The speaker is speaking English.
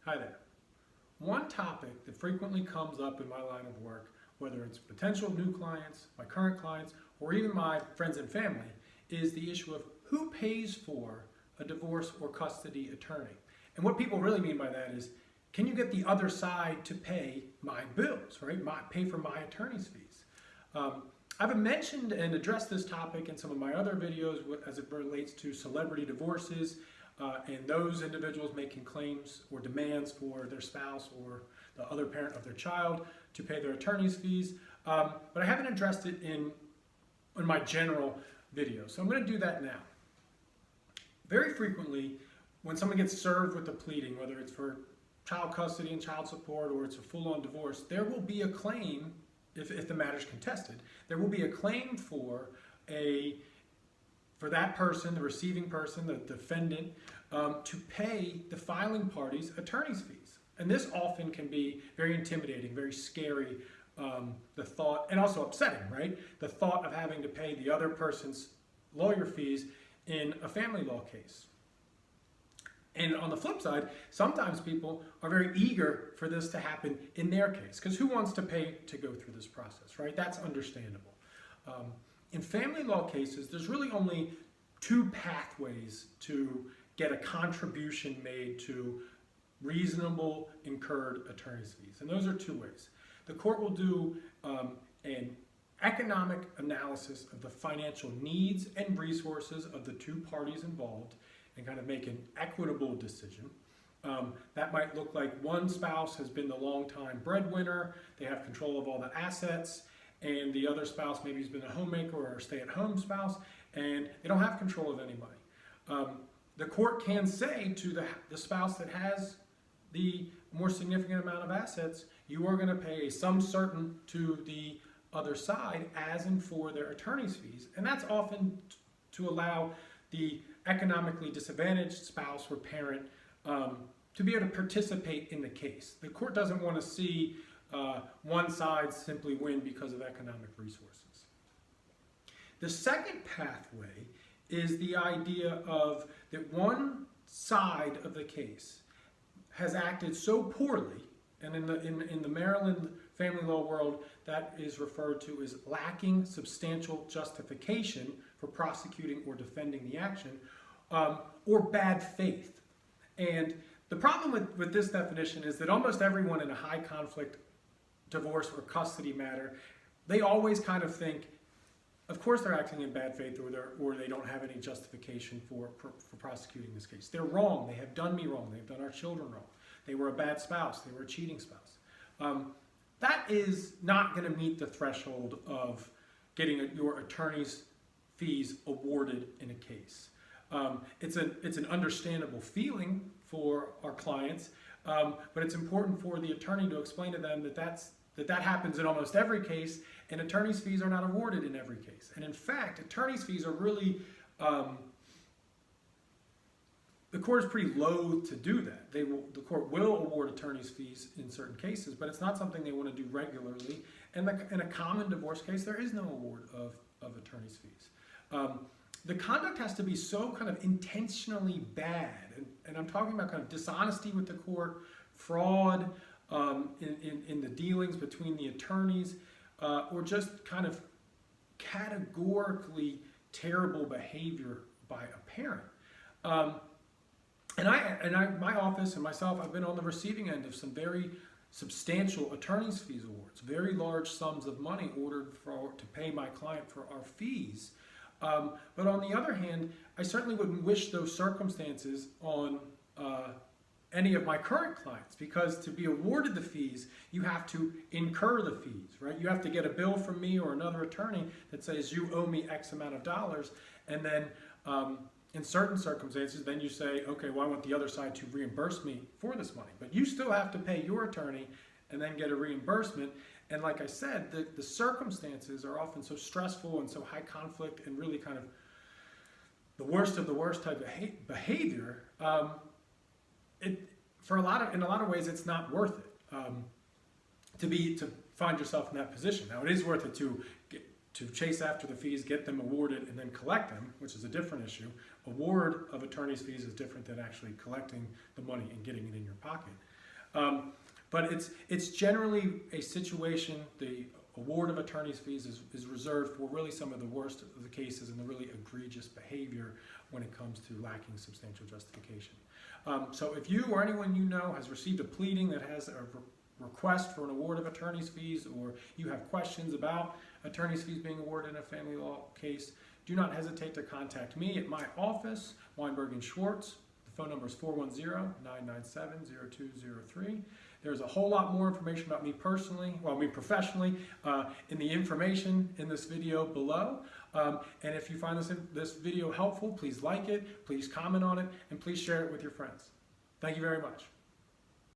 Hi there. One topic that frequently comes up in my line of work, whether it's potential new clients, my current clients, or even my friends and family, is the issue of who pays for a divorce or custody attorney. And what people really mean by that is, can you get the other side to pay my bills, right? Pay for my attorney's fees. I've mentioned and addressed this topic in some of my other videos as it relates to celebrity divorces and those individuals making claims or demands for their spouse or the other parent of their child to pay their attorney's fees. But I haven't addressed it in my general video, so I'm going to do that now. Very frequently, when someone gets served with a pleading, whether it's for child custody and child support or it's a full-on divorce, there will be a claim, if the matter is contested, there will be a claim for that person, the receiving person, the defendant, to pay the filing party's attorney's fees. And this often can be very intimidating, very scary, the thought, and also upsetting, right? The thought of having to pay the other person's lawyer fees in a family law case. And on the flip side, sometimes people are very eager for this to happen in their case, because who wants to pay to go through this process, right? That's understandable. In family law cases, there's really only two pathways to get a contribution made to reasonable incurred attorney's fees, and those are two ways. The court will do an economic analysis of the financial needs and resources of the two parties involved and kind of make an equitable decision. That might look like one spouse has been the longtime breadwinner, they have control of all the assets, and the other spouse maybe has been a homemaker or a stay-at-home spouse, and they don't have control of any money. The court can say to the spouse that has the more significant amount of assets, you are going to pay a sum certain to the other side as in for their attorney's fees. And that's often to allow the economically disadvantaged spouse or parent to be able to participate in the case. The court doesn't want to see one side simply win because of economic resources. The second pathway is the idea of that one side of the case has acted so poorly, and in the Maryland family law world, that is referred to as lacking substantial justification for prosecuting or defending the action, or bad faith. And the problem with this definition is that almost everyone in a high conflict divorce or custody matter, they always kind of think, of course they're acting in bad faith, or they don't have any justification for prosecuting this case. They're wrong. They have done me wrong. They've done our children wrong. They were a bad spouse. They were a cheating spouse. That is not going to meet the threshold of getting your attorney's fees awarded in a case. It's an understandable feeling for our clients, but it's important for the attorney to explain to them that happens in almost every case, and attorney's fees are not awarded in every case. And in fact, attorney's fees are really, the court is pretty loath to do that. The court will award attorney's fees in certain cases, but it's not something they want to do regularly. And in a common divorce case, there is no award of attorney's fees. The conduct has to be so kind of intentionally bad, and I'm talking about kind of dishonesty with the court, fraud in the dealings between the attorneys, or just kind of categorically terrible behavior by a parent. My office and myself, I've been on the receiving end of some very substantial attorney's fees awards, very large sums of money ordered to pay my client for our fees. But on the other hand, I certainly wouldn't wish those circumstances on any of my current clients, because to be awarded the fees, you have to incur the fees, right? You have to get a bill from me or another attorney that says you owe me X amount of dollars, and then in certain circumstances, then you say, okay, well, I want the other side to reimburse me for this money. But you still have to pay your attorney and then get a reimbursement. And like I said, the circumstances are often so stressful and so high conflict and really kind of the worst of the worst type of behavior. In a lot of ways, it's not worth it to find yourself in that position. Now, it is worth it to chase after the fees, get them awarded, and then collect them, which is a different issue. Award of attorney's fees is different than actually collecting the money and getting it in your pocket. But it's generally a situation, the award of attorney's fees is reserved for really some of the worst of the cases and the really egregious behavior when it comes to lacking substantial justification. So if you or anyone you know has received a pleading that has a request for an award of attorney's fees, or you have questions about attorney's fees being awarded in a family law case, do not hesitate to contact me at my office, Weinberg Schwartz. The phone number is 410-997-0203. There's a whole lot more information about me personally, professionally, in the information in this video below. And if you find this video helpful, please like it, please comment on it, and please share it with your friends. Thank you very much.